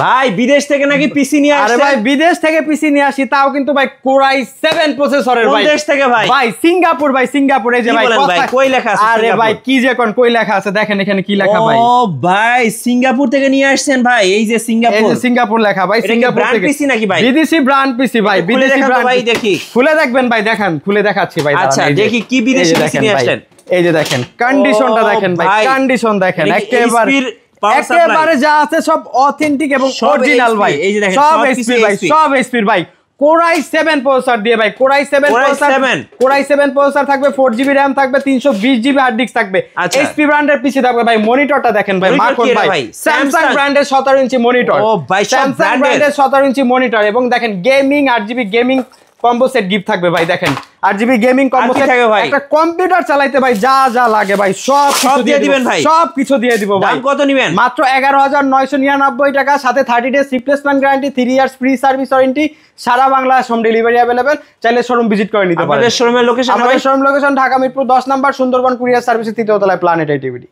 ভাই বিদেশ থেকে নাকি পিসি নিয়ে আসছেন? আরে ভাই বিদেশ থেকে পিসি নিয়ে আসি, তাও কিন্তু ভাই কোরাই 7 প্রসেসরের ভাই। কোন দেশ থেকে ভাই? ভাই সিঙ্গাপুর ভাই, সিঙ্গাপুর। এই যে ভাই কই লেখা আছে? আরে ভাই কি যে কোন কই লেখা আছে দেখেন এখানে কি লেখা ভাই। ও ভাই সিঙ্গাপুর থেকে নিয়ে আসছেন ভাই, এই যে সিঙ্গাপুর, এই যে সিঙ্গাপুর লেখা ভাই। সিঙ্গাপুর ব্র্যান্ড থেকে পিসি নাকি ভাই? বিদেশি ব্র্যান্ড পিসি ভাই, বিদেশি ব্র্যান্ড ভাই। দেখি খুলে দেখবেন ভাই, দেখেন খুলে দেখাচ্ছি ভাই। আচ্ছা দেখি কি বিদেশি পিসি নিয়ে আসলেন। এই যে দেখেন কন্ডিশনটা দেখেন ভাই, কন্ডিশন দেখেন একেবারে যা আছে সব অথেন্টিক এবং অরিজিনাল ভাই। এই যে দেখেন সব এসপি ভাই, সব এসপি ভাই। কোরাই 7 প্রসেসর দিয়ে ভাই, কোরাই 7 প্রসেসর থাকবে, 4GB RAM থাকবে, 320GB হার্ড ডিস্ক থাকবে। এসপি ব্র্যান্ডের পিসি থাকবে ভাই। মনিটরটা দেখেন ভাই, মাখন ভাই, স্যামসাং ব্র্যান্ডের 17 ইঞ্চি মনিটর। ও ভাই স্যামসাং ব্র্যান্ডের 17 ইঞ্চি মনিটর এবং দেখেন gaming 8GB gaming combo set gift থাকবে ভাই। দেখেন 8GB গেমিং কম্বো সেট থাকবে ভাই। একটা কম্পিউটার চালাইতে ভাই যা যা লাগে ভাই সব কিছু দিয়ে দিবেন ভাই, সব কিছু দিয়ে দিব ভাই। দাম কত নেবেন? মাত্র 11,999 টাকা, সাথে 30 days replacement guarantee, 3 years free service warranty, সারা বাংলাদেশ হোম ডেলিভারি अवेलेबल। চাইলে শোরুম ভিজিট করে নিতে পারেন। আমাদের শোরুমের location Dhaka Mirpur 10 number, Sundarban courier সার্ভিসের 3য় তলায় প্ল্যানেট আইটিভিডি।